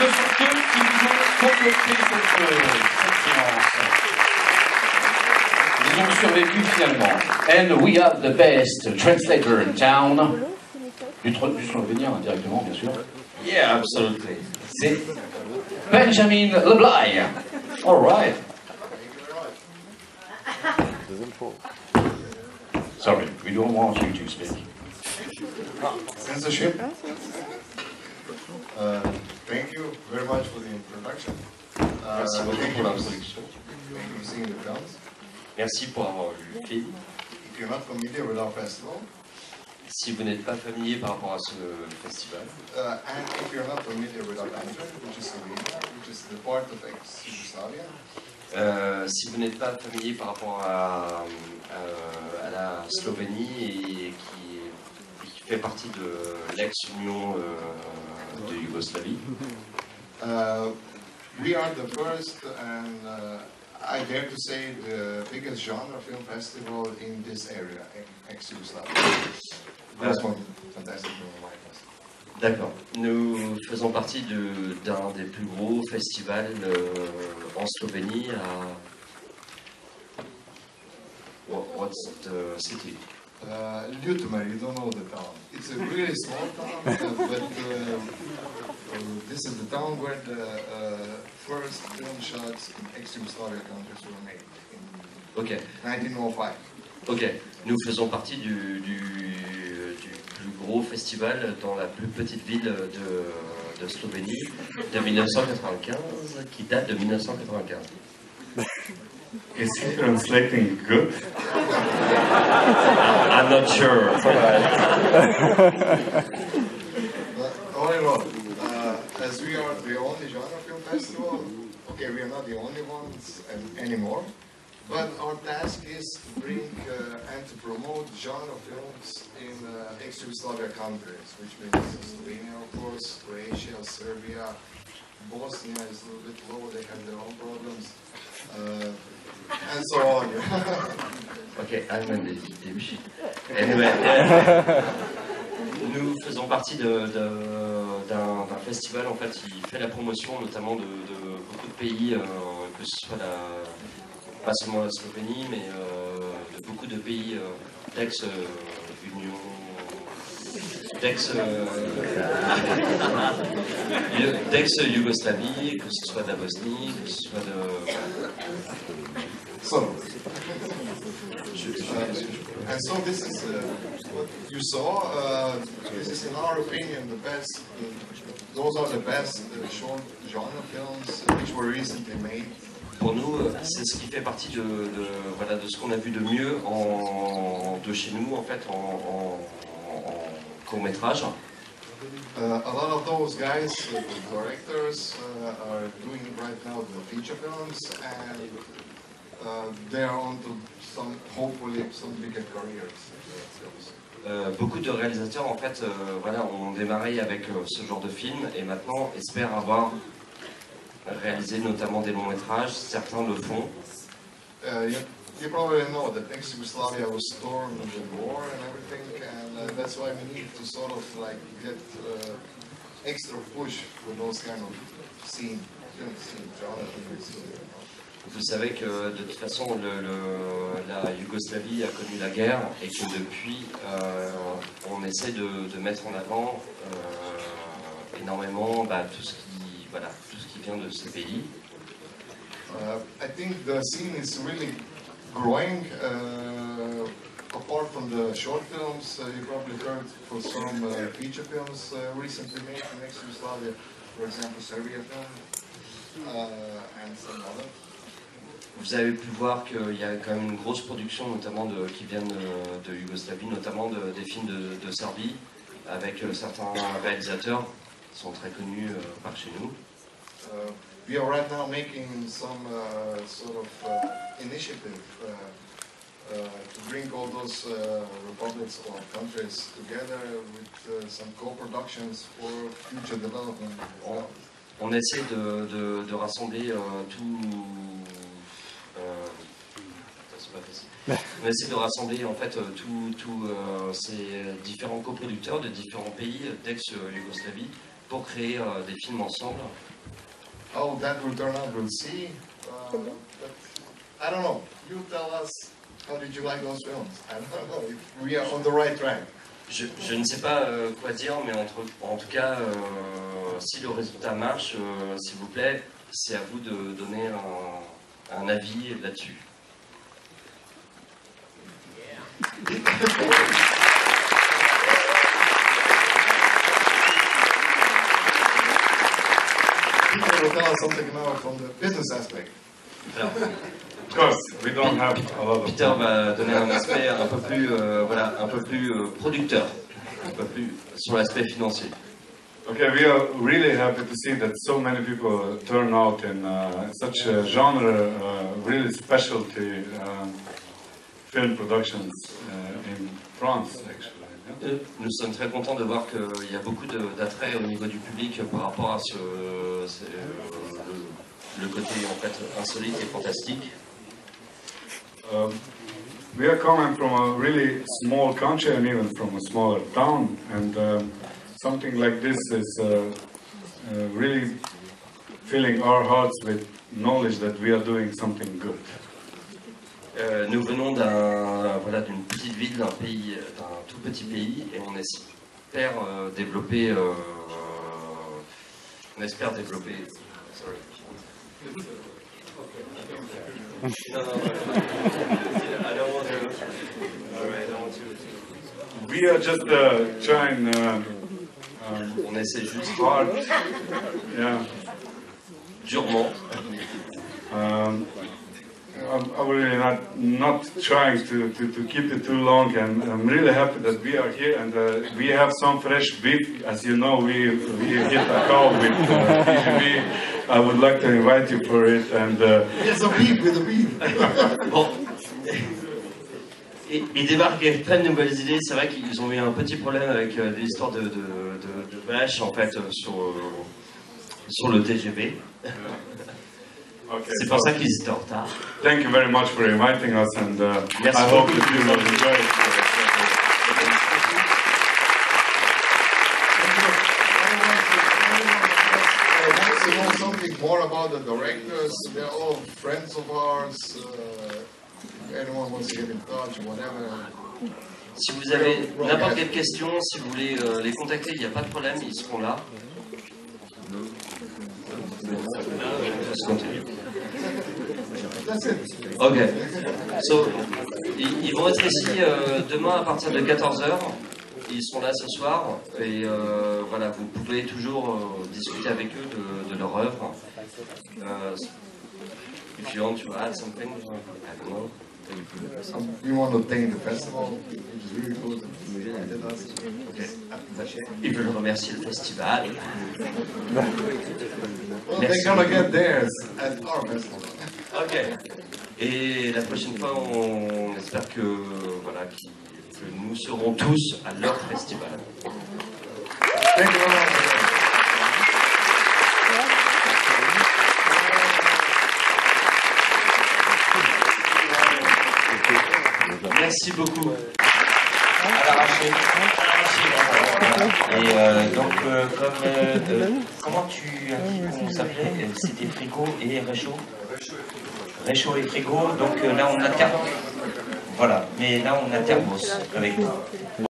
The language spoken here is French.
ce sont eux qui nous ont concocté cette séance. Ils ont survécu finalement. And we have the best translator in town. Du slovénien directement, bien sûr. Yeah, absolutely. C'est Benjamin Leblay. All right. Sorry, we don't want you to speak. Censorship. Thank you very much for the introduction. Merci beaucoup pour l'introduction. Thank you for seeing the films. Merci pour avoir vu le film. If you're not familiar with our festival, Si vous n'êtes pas familier par rapport à ce festival, and if you're not familiar with our country, which is Slovenia, which is the part of ex-Yugoslavia, si vous n'êtes pas familier par rapport à la Slovénie et qui fait partie de l'ex-Union de Yougoslavie, we are the first and I dare to say the biggest genre film festival in this area, ex-Yugoslavia. That's one fantastic film in my festival. D'accord. Nous faisons partie d'un des plus gros festivals en Slovénie. What's the city? Ljutomer, you don't know the town. It's a really small town, but this is the town where the first film shots in ex-Yugoslavia countries were made in 1905. Ok. Nous faisons partie du plus gros festival dans la plus petite ville de Slovénie de 1995, qui date de 1995. Is he translating good? I'm not sure. All in all, as we are the only genre film festival, okay, we are not the only ones anymore, but our task is to bring and to promote genre films in ex-Yugoslavia countries, which means Slovenia, of course, Croatia, Serbia, Bosnia is a little bit low, they have their own problems, and so on. Ok, Allemagne début. Anyway, nous faisons partie d'un festival en fait qui fait la promotion notamment de beaucoup de pays, que ce soit pas seulement la Slovénie, mais de beaucoup de pays d'ex-Yougoslavie, que ce soit de la Bosnie, que ce soit de... And so this is what you saw. This is, in our opinion, the best. Those are the best short genre films which were recently made. Pour nous, c'est ce qui fait partie de ce qu'on a vu de mieux de chez nous, en fait, en court-métrage. A lot of those guys, the directors, are doing right now the feature films, and they are on to hopefully some bigger careers. Beaucoup de réalisateurs, en fait, ont démarré avec ce genre de film et maintenant espèrent avoir réalisé notamment des longs métrages. Certains le font. You probably know that ex-Yugoslavia was stormed with war and everything, and that's why we need to sort of like get extra push for those kind of film scenes. Vous savez que de toute façon, la Yougoslavie a connu la guerre et que depuis, on essaie de mettre en avant énormément tout ce qui vient de ces pays. I think the scene is really growing. Apart from the short films, you probably heard for some feature films recently made in ex-Yugoslavia, for example, Serbia film, and some other. Vous avez pu voir qu'il y a quand même une grosse production, notamment qui viennent de Yougoslavie, notamment des films de Serbie, avec certains réalisateurs qui sont très connus par chez nous. We are right now making some sort of initiative to bring all those republics or countries together with some co-productions for future development. On essaie de rassembler on essaie de rassembler en fait tous ces différents coproducteurs de différents pays d'ex-Yougoslavie pour créer des films ensemble How that will turn out, we'll see. But I don't know. You tell us, how did you like those films? I don't know if we are on the right track. Je ne sais pas quoi dire, mais en tout cas, si le résultat marche, s'il vous plaît, c'est à vous de donner un avis là-dessus. Peter will tell us something now from the business aspect. Alors, Of course, we don't have a lot of Peter va donner un aspect un peu plus, voilà, un peu plus producteur, un peu plus sur l'aspect financier. Okay, we are really happy to see that so many people turn out in such a genre, really specialty film productions in France, actually. Yeah? Nous sommes très contents de voir qu'il y a beaucoup d'attrait au niveau du public par rapport à le côté en fait insolite et fantastique. We are coming from a really small country and even from a smaller town, and something like this is really filling our hearts with knowledge that we are doing something good. Nous venons d'une petite ville, d'un tout petit pays, et on espère développer. Sorry. We are just trying On essaie juste hard, yeah. durement. I'm really not trying to keep it too long, and I'm really happy that we are here, and we have some fresh beef. As you know, we hit a call with TGV. I would like to invite you for it, and Yes, a beef with a beef. Bon. Ils débarquent avec plein de nouvelles idées. C'est vrai qu'ils ont eu un petit problème avec l'histoire de vaches en fait sur le TGV. okay, C'est pour ça qu'ils étaient en retard. thank you very much for inviting us, and Merci I hope beaucoup. that you will enjoy it. Wants to know something more about the directors. They're all friends of ours. Anyone wants to get in touch, whatever. Si vous avez n'importe quelle question, si vous voulez les contacter, il n'y a pas de problème, ils seront là. That's it. Ok. So, ils vont être ici demain à partir de 14h. Ils sont là ce soir. Et voilà, vous pouvez toujours discuter avec eux de leur œuvre. If you want to add something, I don't know. We want to thank the festival, which is really cool that you invited us. Okay. Ils veulent remercier le festival. Well, they're gonna get theirs at our festival. Ok. Et la prochaine fois, on espère que nous serons tous à leur festival. Thank you very much. Merci beaucoup. À l'arraché. Et donc, comment tu as dit qu'on s'appelait? C'était Frigo et Réchaud. Réchaud et Frigo. Donc là, on a Voilà. Mais là, on a Thermos avec nous.